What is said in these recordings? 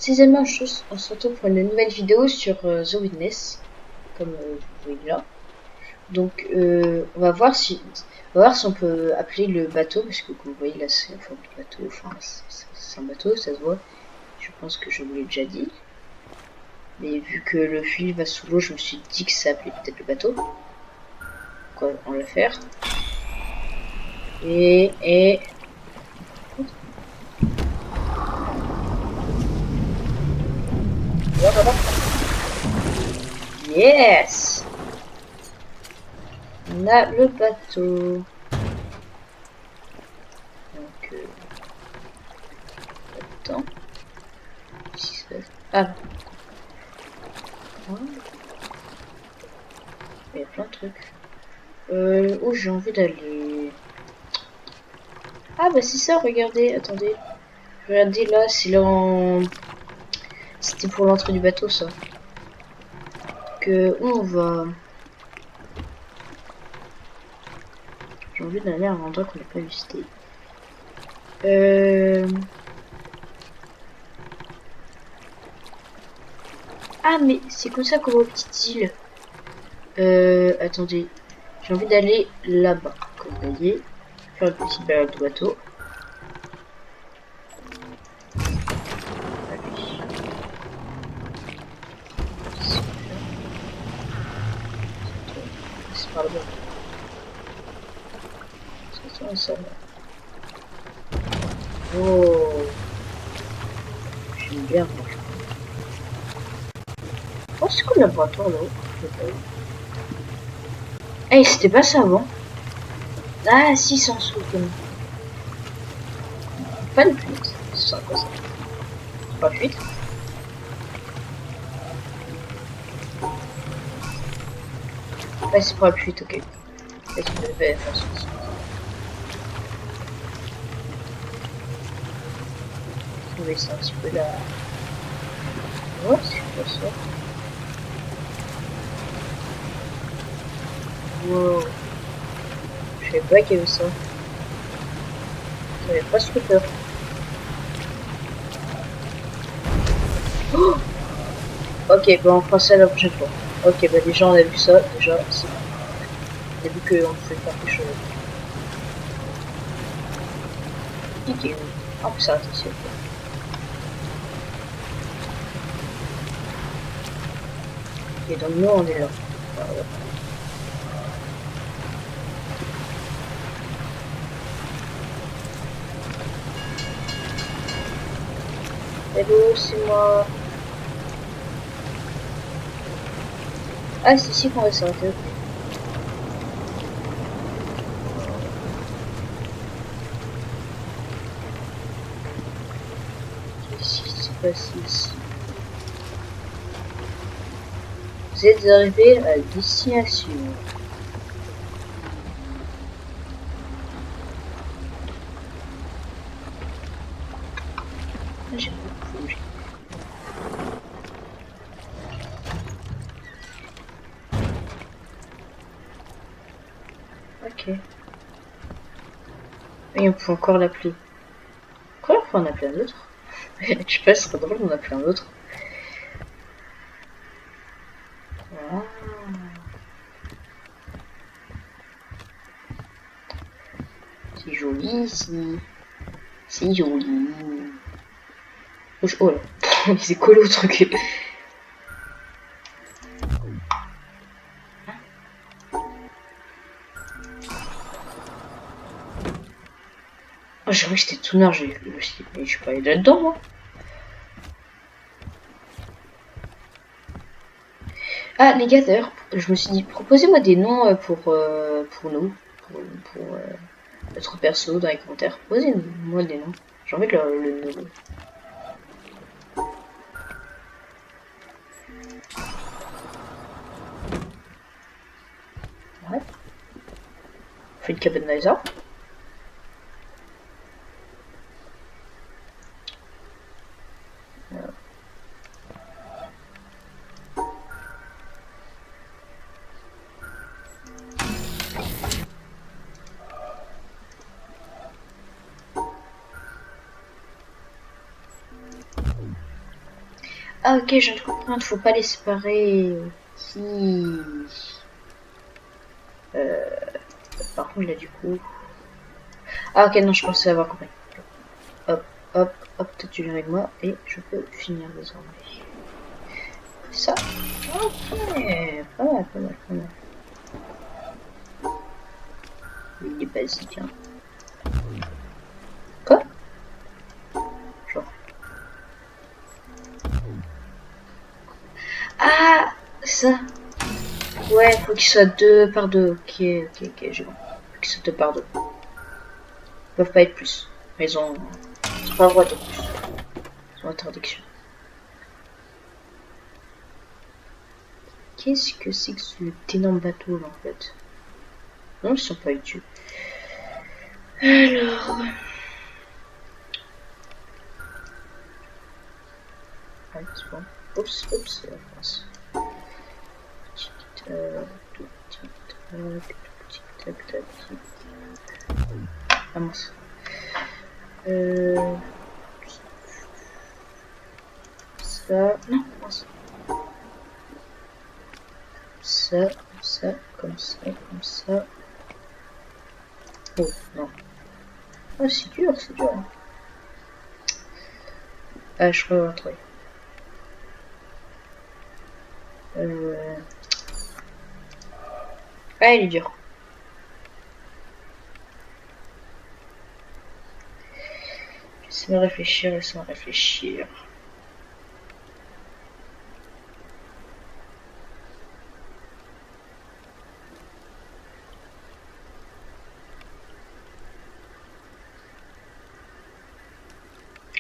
Ces amis, on se retrouve pour une nouvelle vidéo sur The Witness, comme vous voyez là. Donc, on va voir si on peut appeler le bateau, parce que comme vous voyez là, c'est une forme de bateau. Enfin, c'est un bateau, ça se voit. Je pense que je vous l'ai déjà dit. Mais vu que le fil va sous l'eau, je me suis dit que ça appelait peut-être le bateau. Quoi, on va le faire. Et... Voilà. Yes! On a le bateau. Donc, attends. Qu'est-ce qui se passe? Ah. Il y a plein de trucs. Où j'ai envie d'aller? Ah bah c'est ça, regardez, attendez. Regardez là, c'est là en... C'était pour l'entrée du bateau ça. Où on va? J'ai envie d'aller à un endroit qu'on n'a pas visité. Ah mais c'est comme ça qu'on va aux petites îles. Attendez. J'ai envie d'aller là-bas. Comme vous voyez. Faire une petite balade de bateau. C'est par là-bas. C'est ça. Oh. J'aime bien franchement. Oh c'est quoi le laboratoire là-haut? Eh, c'était pas ça avant. Ah, si, c'est en dessous, quand même. Pas de fuite. C'est ça, quoi, ça? Pas de fuite. Ouais, c'est pas de fuite, ok. Et tu devais faire ça. Trouver ça un petit peu là. Ouais, c'est pas ça. Wow. Je savais pas qu'il y avait ça. J'avais pas ce peur. Oh, ok, bah on fera ça la prochaine fois. Ok, bah déjà on a vu ça, déjà c'est bon. On a vu qu'on pouvait faire quelque chose. Ok, en plus ça attention. Et donc nous on est là. Voilà. Hello, c'est moi. Ah, c'est ici qu'on va s'arrêter. Qu'est-ce qui s'est passé ici? Vous êtes arrivé à destination. J'ai beaucoup bougé. Ok. Et on peut encore l'appeler. Quoi, on peut en appeler un autre? Je sais pas, ce serait drôle d'en appeler un autre. Voilà. C'est joli ici. C'est joli. Oh là. C'est collé au truc. Oh, j'ai cru que j'étais tout noir. Je suis pas allé là-dedans, moi. Ah, les gars, d'ailleurs, je me suis dit, proposez-moi des noms pour nous. Pour notre perso dans les commentaires. Posez-moi des noms. J'ai envie de le nommer. Ouais. On fait une cabane dans les arbres. Voilà. Ah ok, je viens de comprendre, faut pas les séparer. Si. Par contre là du coup. Ah ok, non, je pensais avoir compris. Hop, hop, hop, toi tu viens avec moi et je peux finir désormais. Ça. Ok, pas mal, pas mal, pas mal. Il est basique, hein. Quoi? Genre. Ah, ça. Ouais, faut qu'il soit 2 par 2. Ok, ok, ok, j'ai compris. Faut qu'il soit 2 par 2. Ils peuvent pas être plus. Ils ont pas le droit de plus. Ils ont interdiction. Qu'est-ce que c'est que ce énorme bateau là en fait? Non, ils sont pas utiles. Alors. Ah, c'est bon. Oups, oups, c'est la France. Tic tac, ah mince. Ça. Non, mince. Ça, comme ça, comme ça, comme ça. Oh, non. Ah, c'est dur, c'est dur. Ah, je crois avoir trouvé. Ah, il est dur. Laisse-moi réfléchir, laisse-moi réfléchir.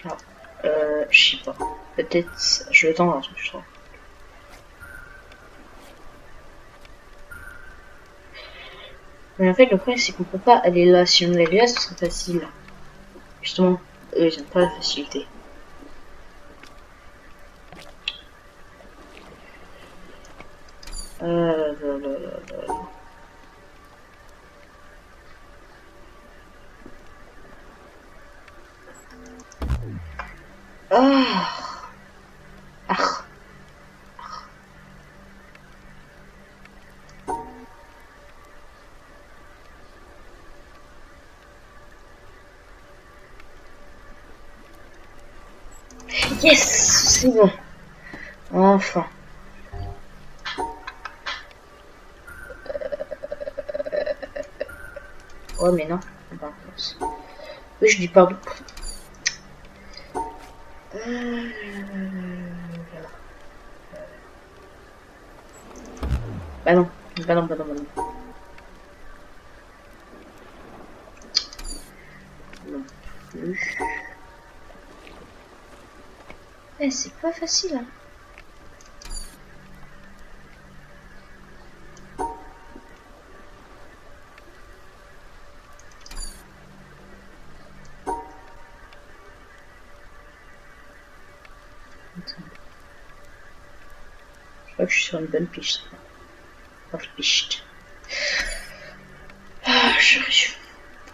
Alors, je sais pas. Peut-être, je vais tendre un truc, je crois. Mais en fait, le problème, c'est qu'on peut pas aller là. Si on allait là, ce serait facile. Justement, eux, ils n'ont pas la facilité. Là, là, là, là. Ah, ah. Yes, c'est bon. Enfin. Ouais, mais non. Oui, je dis pardon. Bah non. Bah non, bah non, bah non. Non plus. Eh, c'est pas facile, hein. Je crois que je suis sur une bonne piste. Piste. Ah, j'arrive.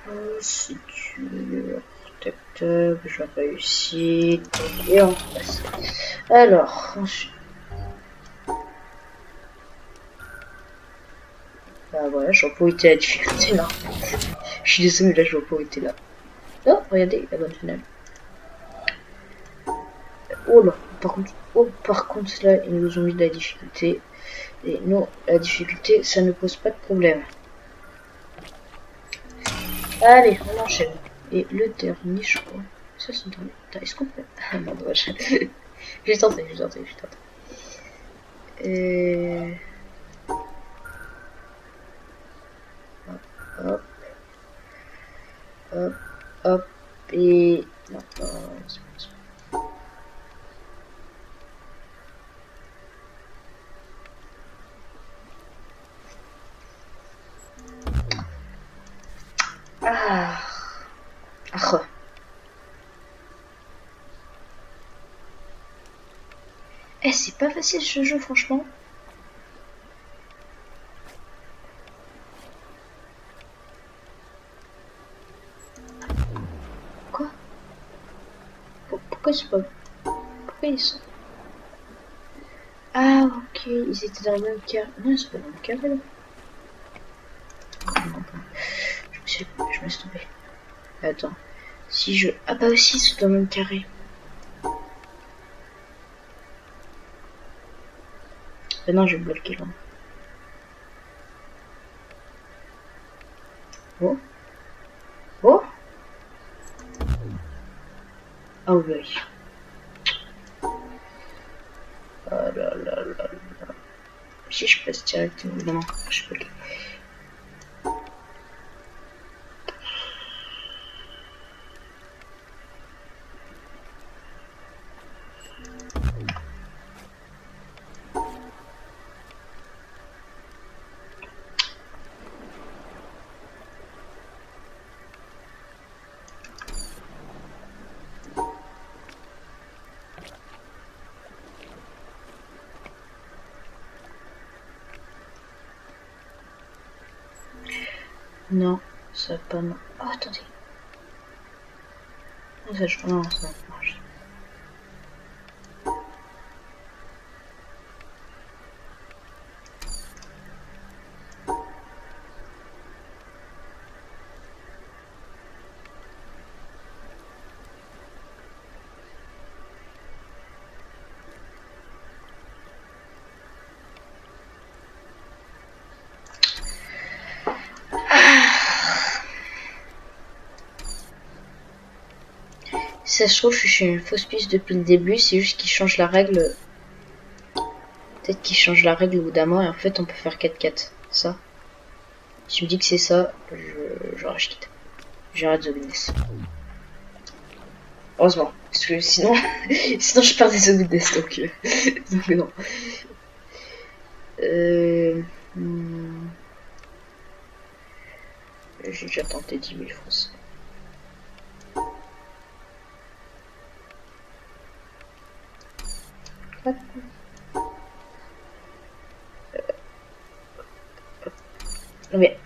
Oh, c'est dur. Tac, tac, je réussis. Et on passe. Alors, ensuite. Bah voilà, je vois pas où était la difficulté là. Je suis désolé, mais là je vois pas où était là. Oh, regardez, la bonne finale. Oh là, par contre là, ils nous ont mis de la difficulté. Et non, la difficulté, ça ne pose pas de problème. Allez, on enchaîne. Et le dernier, je crois. Ça, c'est le dernier. Est-ce qu'on peut... Ah non, dommage. J'ai tenté, j'ai tenté, j'ai tenté. Hop, hop, hop, et... Non, c'est pas ça. Ah, ah. Eh, c'est pas facile ce jeu, franchement. Quoi? Pourquoi c'est pas... Pourquoi ils sont... Ah, ok, ils étaient dans le même carré. Non, ils sont pas dans le même carré là. Non, pas. Je me suis trompé. Attends. Si je. Ah, bah aussi, ils sont dans le même carré. Ah non, je vais bloquer là. Oh. Oh. Ah oui. Oh là là là là. Si je passe directement. Non, je peux pas. Non, ça pas non. Oh, attendez. Non, ça, non, ça marche. Si ça se trouve, je suis sur une fausse piste depuis le début, c'est juste qu'ils changent la règle. Peut-être qu'ils changent la règle au bout d'un mois et en fait on peut faire 4-4. Ça. Si tu me dis que c'est ça, je rachète. J'arrête The Witness. Heureusement. Parce que sinon, sinon je perds des The Witness donc, donc non. J'ai déjà tenté 10 000 francs. Mais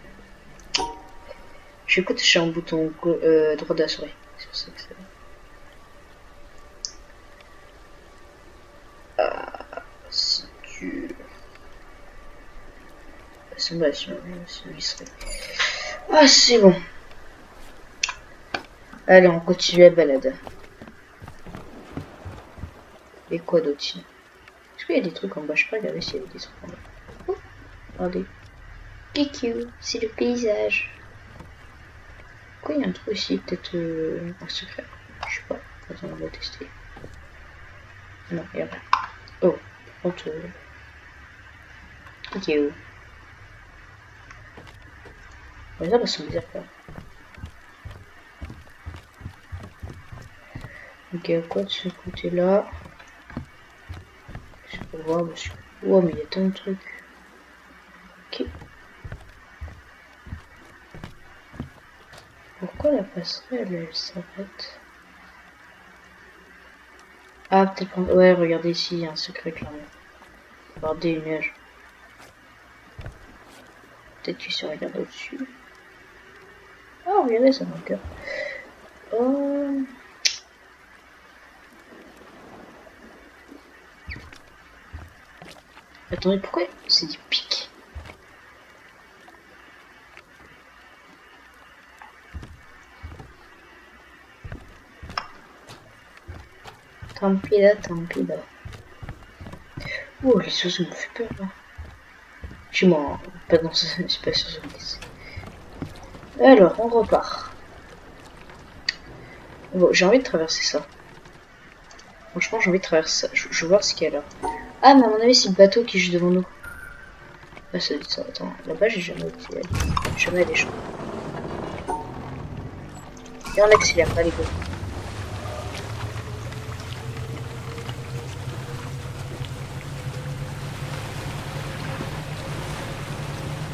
je vais toucher un bouton droit de la souris. C'est ça que c'est. Ah, si tu. C'est bon, si il serait. Ah, c'est bon. Allez, on continue la balade. Et quoi d'autre? Est-ce qu'il y a des trucs en bas? Je peux regarder s'il y a des trucs en bas. Oh, regardez. Kikou, c'est le paysage. Pourquoi il y a un truc aussi? Peut-être un secret. Je sais pas. Attends, on va tester. Non, il y a rien. Oh, par contre. Kikou. Mais ça va se bizarre quoi. Ok, à quoi de ce côté-là? Je peux voir, monsieur. Oh, mais il y a tant de trucs. Ok. Pourquoi la passerelle, elle s'arrête? Ah, peut-être prendre. Ouais, regardez ici, il y a un secret clairement. Regardez une nuage. Peut-être qu'il se regarde au-dessus. Oh, regardez ça, mon cœur. Oh. Attendez, pourquoi c'est des pics? Tant pis là, tant pis là. Oh, les oiseaux me fait peur là. Je suis mort. Pas dans ce. C'est pas sur ce. Alors, on repart. Bon, j'ai envie de traverser ça. Franchement, j'ai envie de traverser ça. Je veux voir ce qu'il y a là. Ah, mais à mon avis, c'est le bateau qui est juste devant nous. Ah, ça dit ça. Attends, là-bas, j'ai jamais été. Jamais allé, je crois. Et on accélère, allez, go.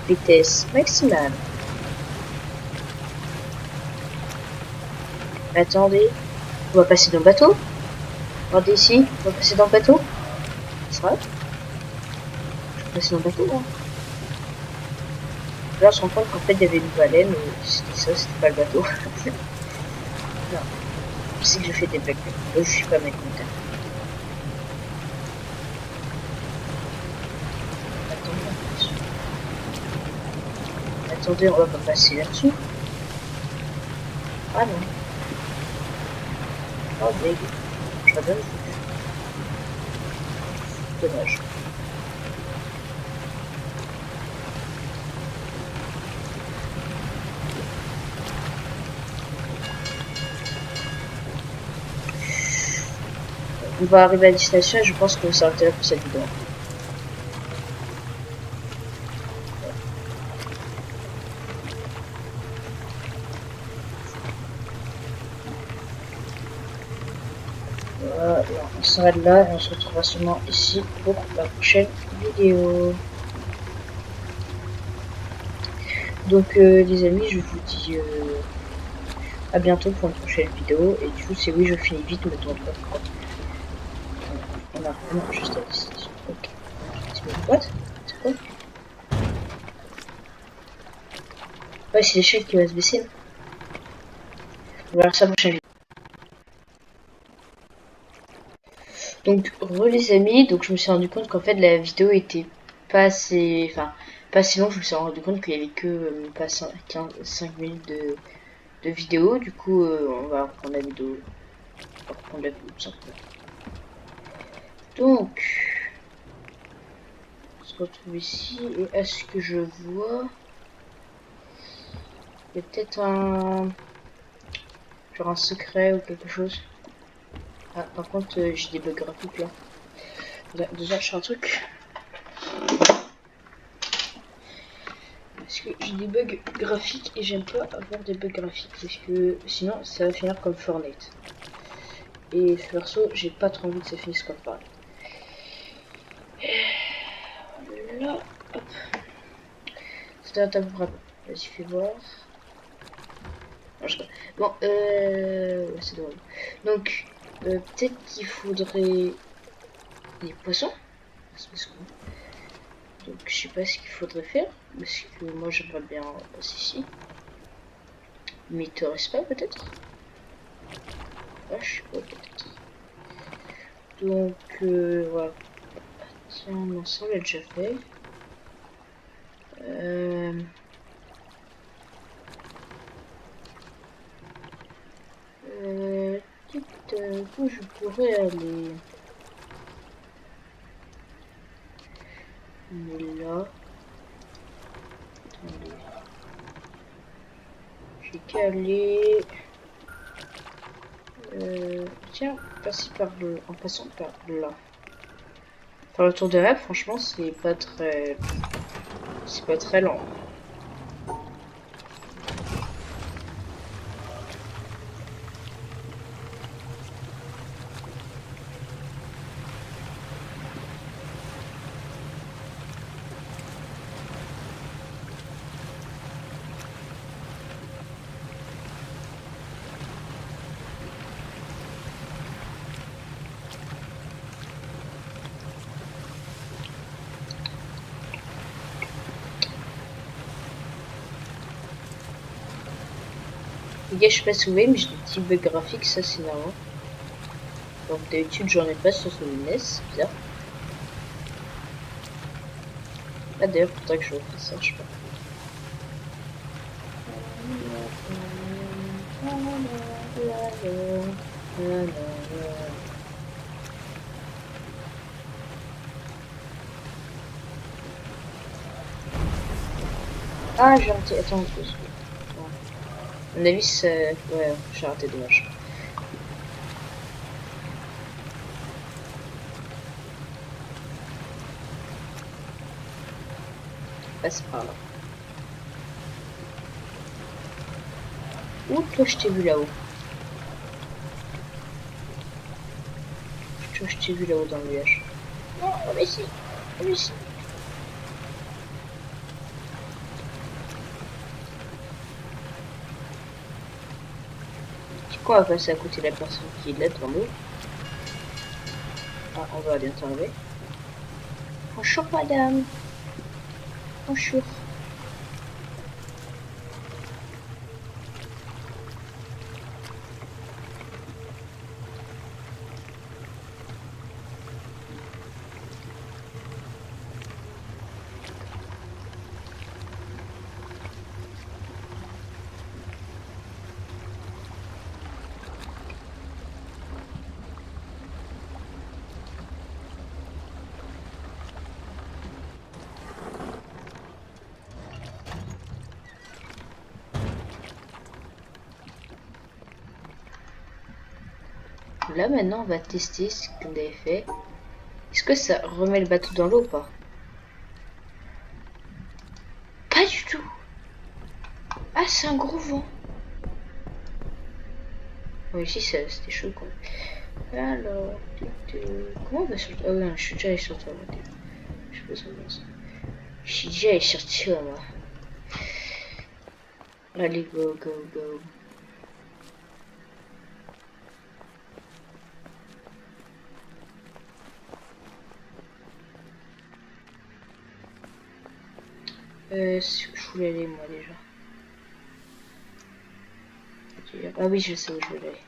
Vitesse maximale. Attendez. On va passer dans le bateau. Regardez ici. On va passer dans le bateau. C'est vrai? Je vais passer dans le bateau, là. Là, on se rend compte qu'en fait, il y avait une baleine. C'était ça, c'était pas le bateau. Non. Je sais que je fais des blagues. Je suis pas mec. attendez, on va pas passer là-dessous. Ah non. Oh, dég. J'aurais bien vu. Dommage. On va arriver à destination et je pense qu'on va s'arrêter là pour cette vidéo. Voilà, on s'arrête là et on se retrouvera sûrement ici pour la prochaine vidéo. Donc les amis, je vous dis à bientôt pour une prochaine vidéo. Et du coup, c'est oui, je finis vite, mais demande pas pourquoi. On a vraiment juste à destination. Ok. What? C'est quoi? Ouais, c'est l'échelle qui va se baisser. Là. On va voir ça prochaine vidéo. Donc, les amis, donc je me suis rendu compte qu'en fait la vidéo était pas assez, enfin, pas assez longue. Je me suis rendu compte qu'il y avait que pas 5 minutes de vidéo. Du coup, on va reprendre la vidéo. On va reprendre la vidéo tout simplement. Donc, on se retrouve ici et à ce que je vois, il y a peut-être un genre un secret ou quelque chose. Ah, par contre, j'ai des bugs graphiques là. Déjà, je fais un truc. Parce que j'ai des bugs graphiques et j'aime pas avoir des bugs graphiques parce que sinon ça va finir comme Fortnite. Et perso, j'ai pas trop envie que ça finisse comme Fortnite. Là, hop. C'était un tabou bravo. Vas-y, fais voir. Non, je... Bon, ouais, c'est drôle. Donc, peut-être qu'il faudrait des poissons. Donc, je sais pas ce qu'il faudrait faire. Parce que moi, j'aimerais bien passer ici. Mais il te reste pas, peut-être? Ah, je sais pas, peut-être. Donc, voilà. Tiens, non, ça, on l'a déjà fait. Où je pourrais aller? Mais là, attendez. J'ai qu'à aller. Tiens, passer par le, en passant par là. Faire le tour des rêves, franchement, c'est pas très lent. Les gars, je sais pas si vous voyez, mais j'ai des petits bugs graphiques, ça c'est marrant. Donc d'habitude, j'en ai pas sur ce NES, c'est bizarre. Ah d'ailleurs, faudrait que je refasse ça, je sais pas. Ah, j'ai raté. Attends, à mon avis, c'est. Ouais, j'ai raté, dommage. Passe par là. Ouh, toi, je t'ai vu là-haut. Toi, je t'ai vu là-haut dans le nuage. Non, on est ici. On est ici. Quoi, on va passer à côté de la personne qui est là devant nous. Ah, on va bientôt arriver. Bonjour, madame. Bonjour. là maintenant on va tester ce qu'on avait fait. Est-ce que ça remet le bateau dans l'eau ou pas? Pas du tout. Ah, c'est un gros vent. Oui, ici c'était chaud quand même. Alors, comment on va sur... Ah oui, non, je suis déjà allé sur toi, moi. Je sais pas si on ça. Je suis déjà allé sur toi, moi. Allez, go, go, go. Je voulais aller, moi, déjà. Ah oui, je sais où je vais aller.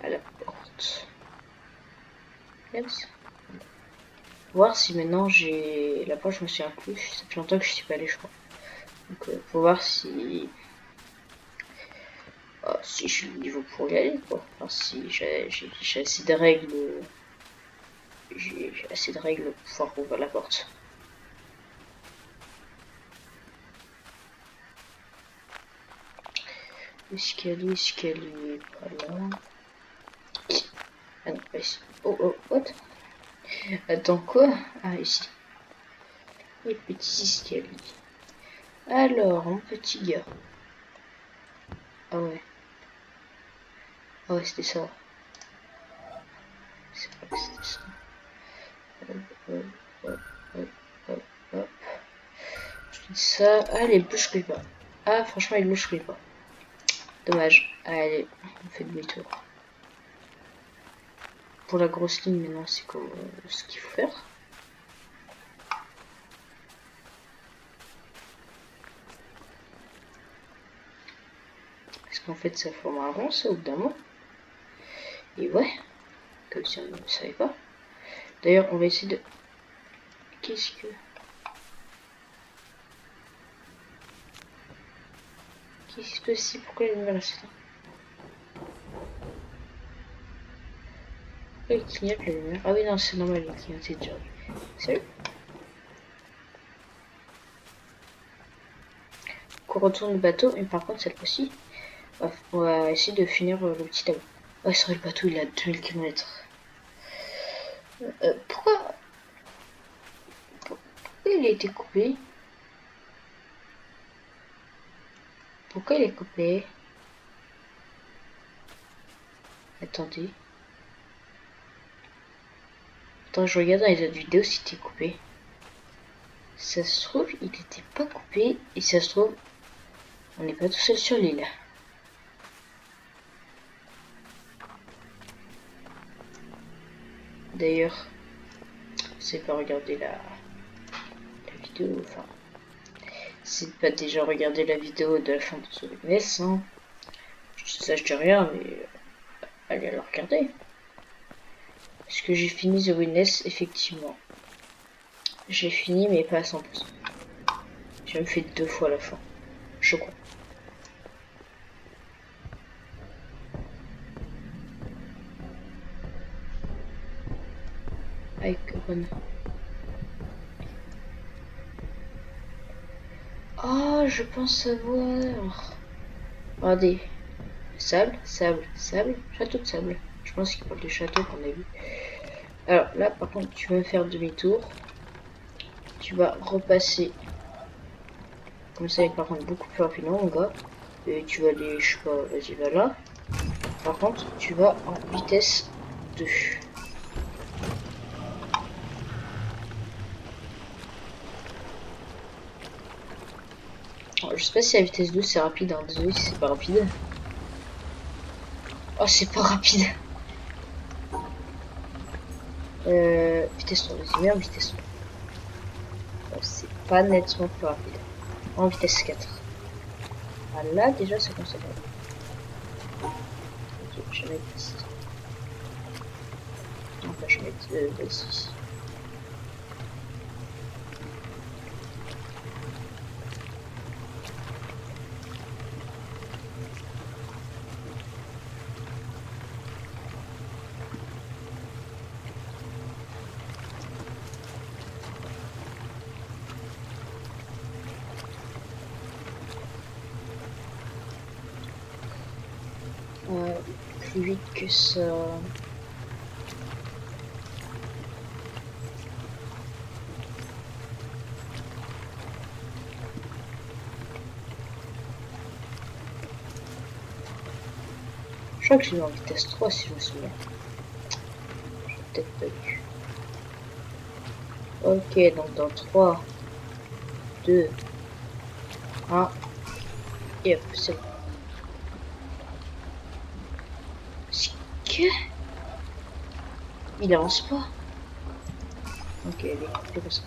À la porte. Yes. Voir si maintenant j'ai... La porte, je me suis inclus. Ça fait longtemps que je suis pas allé, je crois. Donc, faut voir si... si je suis le niveau pour y aller, quoi. Enfin, si j'ai assez de règles... J'ai assez de règles pour pouvoir ouvrir la porte. Escalier, pas là. Ah non, pas ici. Oh, oh, what? Attends, quoi? Ah, ici. Les petits escaliers. Alors, mon petit gars. Ah ouais. Ah ouais, c'était ça. C'est vrai que c'était ça. Hop, hop, hop, hop, hop, hop. Je dis ça. Ah, les bouches je pas. Ah, franchement, les bouches je pas. Dommage. Allez, on fait demi-tour. Pour la grosse ligne, maintenant, c'est comme ce qu'il faut faire. Parce qu'en fait, ça forme un rond, ça, au bout d'un moment. Et ouais, comme si on ne savait pas. D'ailleurs, on va essayer de... Qu'est-ce que... Qu'est-ce que c'est? Pourquoi il me reste là? Pourquoi il clignote la lumière? Ah oui, non, c'est normal, il clignote déjà. Salut. On retourne le bateau, mais par contre, cette fois-ci, on va essayer de finir le petit tableau. Oh, c'est vrai, le bateau, il a 2000 km. Pourquoi il a été coupé? Pourquoi il est coupé? Attendez. Attends, je regarde dans les autres vidéos si c'était coupé. Ça se trouve, il n'était pas coupé. Et ça se trouve, on n'est pas tout seul sur l'île. D'ailleurs, c'est pas regarder la vidéo. Enfin, c'est pas déjà regarder la vidéo de la fin de ce NES. Hein. Ça, je dis rien, mais allez la regarder. Est-ce que j'ai fini The Witness? Effectivement. J'ai fini, mais pas à 100%. J'ai même fait 2 fois la fin. Je crois. Avec Ron. Oh, je pense savoir. Regardez. Sable, sable, sable, château de sable. Je pense qu'il parle du château qu'on a vu. Alors là, par contre, tu vas faire demi-tour. Tu vas repasser. Comme ça, par contre, beaucoup plus rapidement, mon gars. Et tu vas aller, je sais pas, vas-y, va là. Par contre, tu vas en vitesse 2. Alors, je sais pas si la vitesse 2 c'est rapide, hein. Désolé si c'est pas rapide. Oh, c'est pas rapide. Vitesse 3, vas-y, merde, vitesse 3. Oh, c'est pas nettement plus rapide. En vitesse 4. Ah là, déjà, ça commence à faire. Ok, je vais mettre ici. Non, pas, je vais mettre ici. plus vite que ça. Je crois que j'ai mis en vitesse 3 si je me souviens. J'ai peut-être pas eu. Ok, donc dans 3, 2, 1. Et hop, c'est bon. Que il avance pas. Ok, allez, fais comme ça.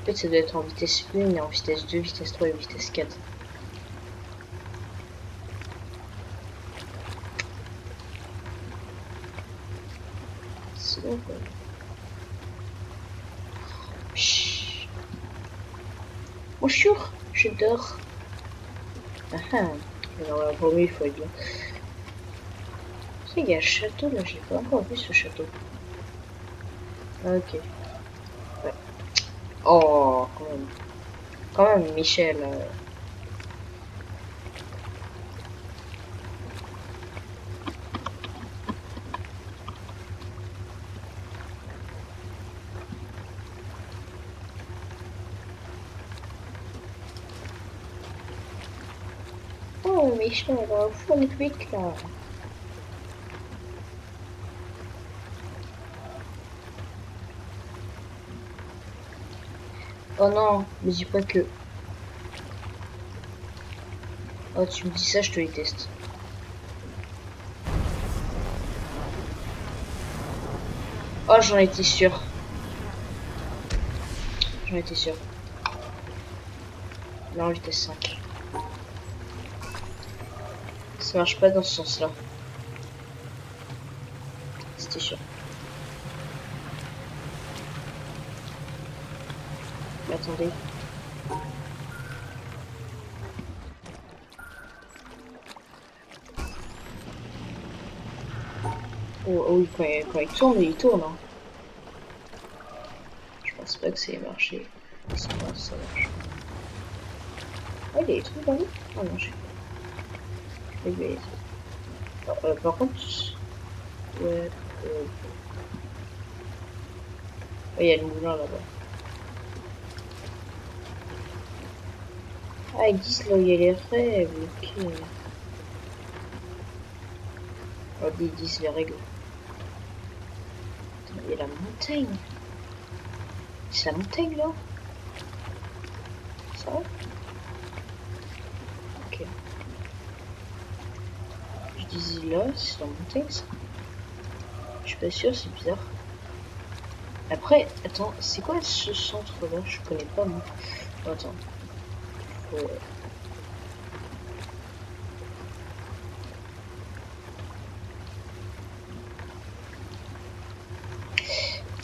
En fait, ça doit être en vitesse 1 et en vitesse 2, vitesse 3 et vitesse 4. C'est bon quoi. Chut. Bonjour, je dors. Ah ah. Alors la première, il faut être là. C'est qu'il y a un château là, j'ai pas encore vu ce château. Ok. Ouais. Oh, quand même. Quand même, Michel. Oh, Michel, faut le quick là. Oh non, me dis pas que. Oh, tu me dis ça, je te les teste. Oh, j'en étais sûr. J'en étais sûr. Non, vitesse 5. Ça marche pas dans ce sens-là. C'était sûr. Mais attendez. Oh, oh oui, quand il tourne. Hein. Je pense pas que ça ait marché. C'est pas ça marche. Ah, il y a des trucs dans l'eau. Ah non, je sais pas. Par contre, ouais, il y a le moulin là-bas. Ah, ils disent là où il y a les règles, ok. Oh, ils disent les règles. Attends, il y a la montagne. C'est la montagne là? Ça va? Ok. Je disais là, c'est la montagne ça? Je suis pas sûr, c'est bizarre. Après, attends, c'est quoi ce centre là? Je connais pas moi. Oh, attends. Faut...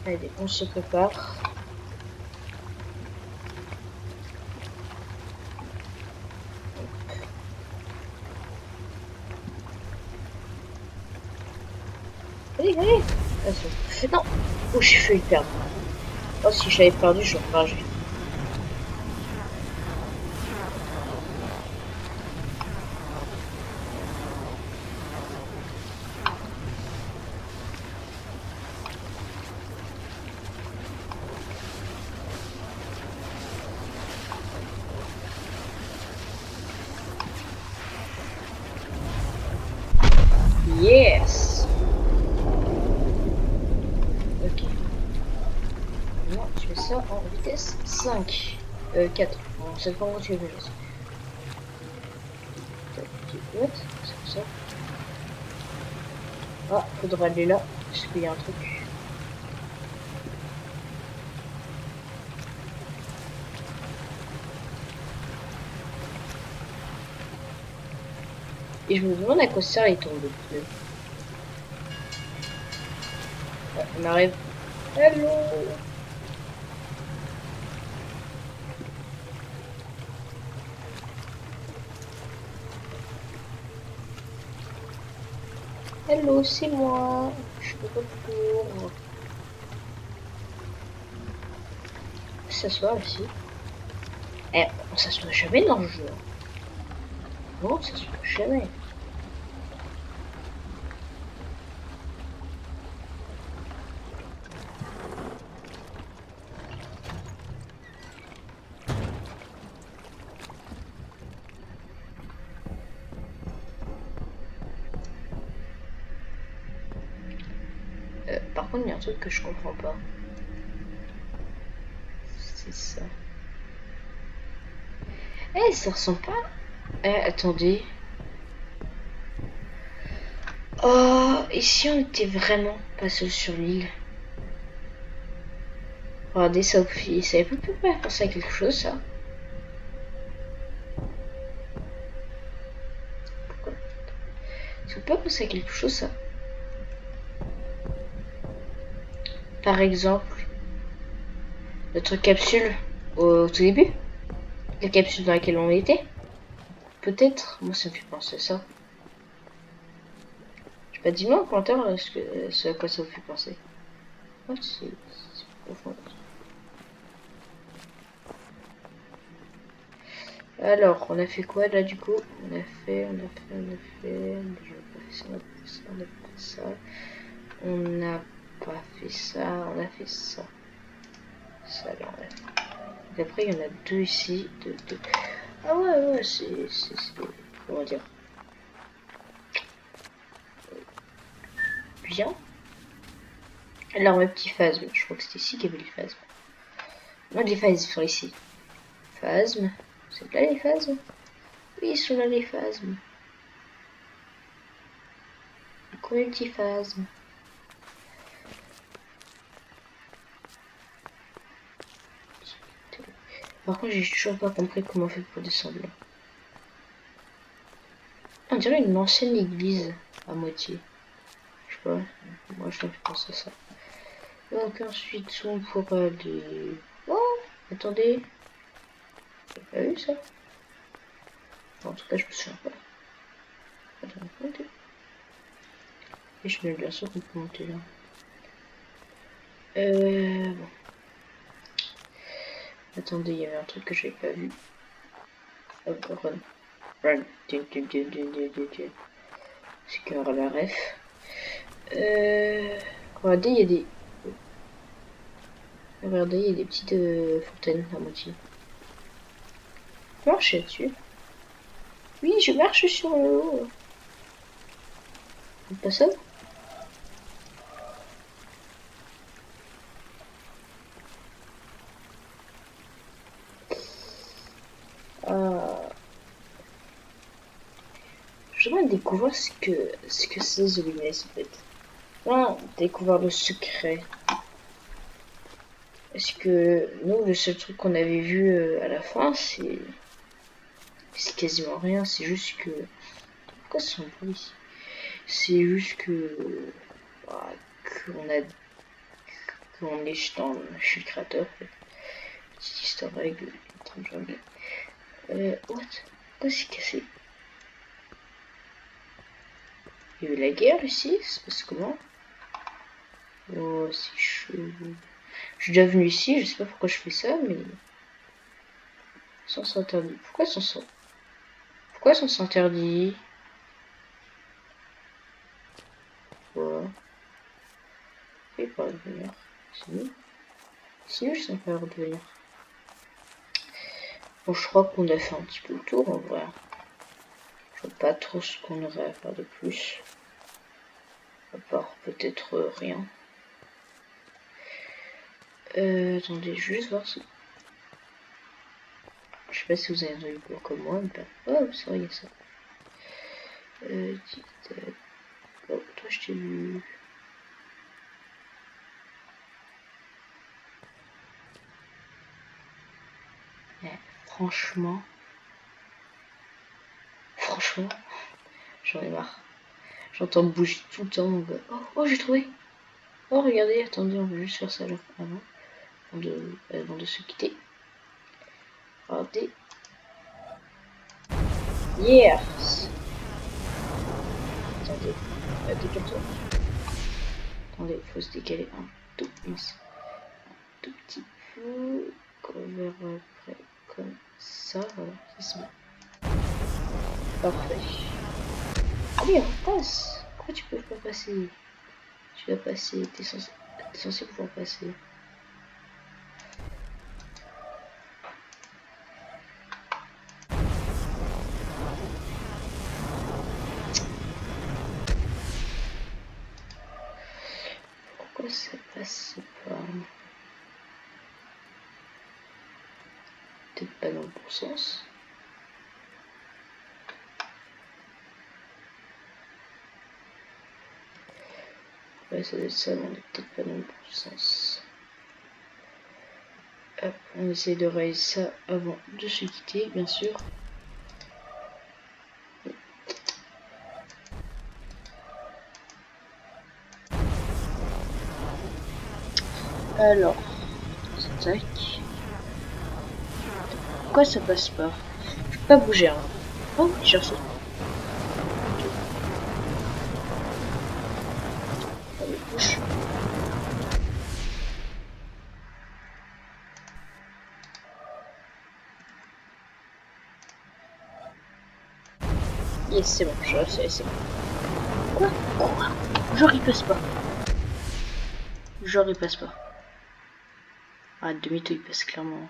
Allez, on se prépare. Allez, allez! Ah, non! Oh, j'ai failli perdre. Oh, si j'avais perdu, j'aurais ragé. Yes! Ok. Non, tu fais ça en vitesse 5. 4. Bon, c'est pas moi tu veux juste. What? C'est ça? Ah, faudra aller là, parce qu'il y a un truc. Et je me demande à quoi sert les tombes de pneus. Ouais, on arrive. Hello! Hello, c'est moi. Je suis de retour. s'asseoir ici. Eh, on s'assoit jamais dans le jeu. Non, on s'assoit jamais. Par contre, il y a un truc que je comprends pas. C'est ça. Eh, ça ressemble pas. Eh, attendez. Oh, et si on était vraiment pas seul sur l'île? Regardez ça au fil. Ça peut pas penser à quelque chose, ça? Pourquoi? Ça peut pas penser à quelque chose, ça? Par exemple, notre capsule au tout début? La capsule dans laquelle on était? Peut-être. Moi, ça me fait penser à ça. Je sais pas, dis-moi en commentaire ce à quoi ça vous fait penser. Oh, c'est profond. Alors, on a fait quoi là du coup? On a fait. On n'a pas fait ça. On a fait ça. Ça là, on a fait. Et après, il y en a deux ici. Deux. Ah ouais, c'est. Comment dire? Bien. Alors, mes petits phasmes. Je crois que c'était ici qu'il y avait les phasmes. Non, les phasmes sont ici. Phasmes. C'est là les phasmes? Oui, ils sont là les phasmes. Combien de petits phasmes? Par contre, j'ai toujours pas compris comment on fait pour descendre là. On dirait une ancienne église à moitié. Je sais pas. Moi, je pense à ça. Donc ensuite, on pourra aller... Oh, attendez. J'ai pas vu ça. Bon, en tout cas, je me souviens pas. Attends, monter. Et je suis bien sûr qu'on peut monter là. Bon. Attendez, il y avait un truc que j'avais pas vu. Hop, run. Run. C'est qu'il y aura la ref. Regardez, il y a des... Regardez, il y a des petites fontaines à moitié. Marche là-dessus. Oui, je marche sur le haut. C'est pas ça? J'aimerais découvrir ce que c'est The Witness en fait. Non, découvrir le secret. Parce que nous, le seul truc qu'on avait vu à la fin, c'est quasiment rien. C'est juste que... Pourquoi c'est un bruit ici? C'est juste que... Voilà, qu'on est dans... Je suis le créateur en fait. Petite histoire avec le jungle. What? Pourquoi c'est cassé? Il y a eu la guerre ici, c'est parce que comment? Oh, c'est chaud. Je suis déjà venu ici, je sais pas pourquoi je fais ça, mais... Sens interdit. Pourquoi sens interdit? Quoi? Il pas revenir. C'est nous. C'est nous, je sens pas revenir. Bon, je crois qu'on a fait un petit peu le tour en vrai. Je vois pas trop ce qu'on aurait à faire de plus. À part peut-être rien. Attendez, je vais juste voir si... Je sais pas si vous avez entendu peur comme moi, mais pas... Oh, c'est vrai, il y a ça. Oh, toi, je t'ai vu. Mais, franchement, j'en ai marre. J'entends bouger tout le temps, mon gars. Oh, j'ai trouvé. Oh, regardez, attendez, on va juste faire ça là, avant de se quitter. Regardez. Yes. Attendez, décale-toi. Attendez, il faut se décaler un tout petit peu. on verra après comme ça. Voilà, c'est bon. Parfait. Allez, repasse. Pourquoi tu peux pas passer? Tu dois passer, t'es censé pouvoir passer. Pourquoi ça passe pas? Peut-être pas dans le bon sens. Ouais, ça doit être ça, mais on est peut-être pas dans le bon sens. Hop, on essaie de réaliser ça avant de se quitter, bien sûr. Alors, tac. Pourquoi ça passe pas? Je peux pas bouger, hein. Oh, j'ai reçu. Allez, bouge. Yes, c'est bon, je réussi, c'est bon. Quoi? Genre il passe pas. Genre il passe pas. Ah, demi-tour il passe clairement.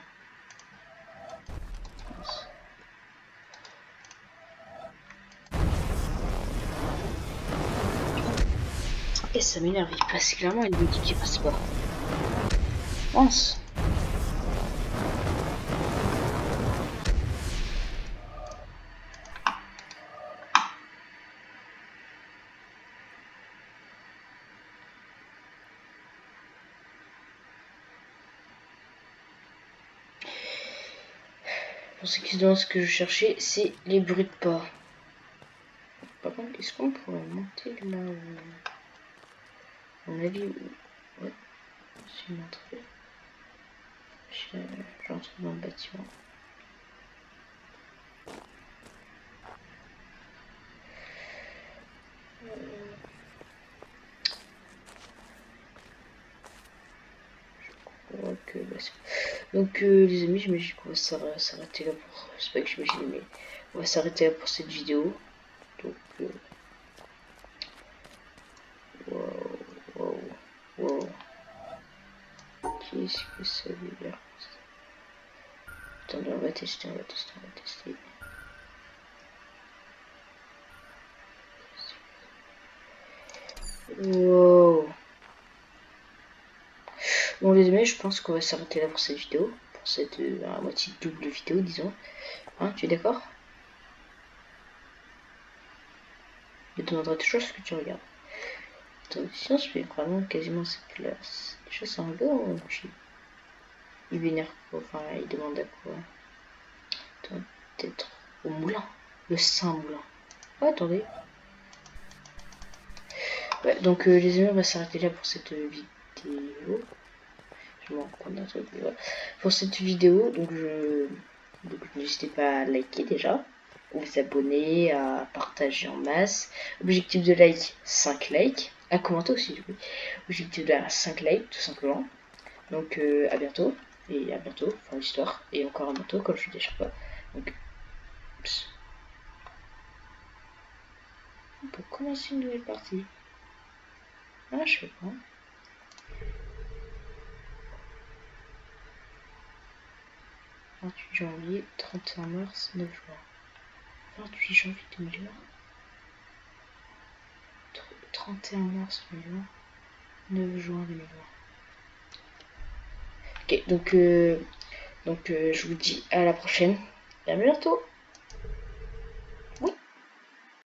Et ça m'énerve, il passe clairement, il me dit qu'il passe pas. Mince. Pour ceux qui se demandent ce que je cherchais, c'est les bruits de pas. Par contre, est-ce qu'on pourrait monter là où... On a vu où... Ouais, c'est une entrée. J'entre dans le bâtiment. Je crois que... Donc les amis, j'imagine qu'on va s'arrêter là pour... C'est pas que j'imagine, mais on va s'arrêter là pour cette vidéo. Donc... Wow. Qu'est-ce que ça veut dire? Attendez, on va tester. Wow. Bon les amis, je pense qu'on va s'arrêter là pour cette vidéo. Pour cette à moitié double vidéo, disons. Hein, tu es d'accord? Je te demanderai toujours ce que tu regardes. Donc si on se fait vraiment quasiment cette place. Déjà c'est un gars ou il vénère quoi? Enfin il demande à quoi? Peut-être au moulin. Le Saint-Moulin. Oh, attendez. Ouais, donc les amis, on va s'arrêter là pour cette vidéo. Je me rends compte d'un truc. Ouais. Pour cette vidéo, donc n'hésitez pas à liker déjà, à vous abonner, à partager en masse. Objectif de like, 5 likes. À commenter aussi, du coup. Objectif de like, 5 likes, tout simplement. Donc à bientôt. Et à bientôt, pour l'histoire. Et encore à bientôt, comme je dis à chaque fois. Donc, on peut commencer une nouvelle partie. Ah, je sais pas. 28 janvier, 31 mars, 9 juin. 28 janvier 2020. 31 mars 2020. 9 juin 2020. Ok, donc je vous dis à la prochaine et à bientôt.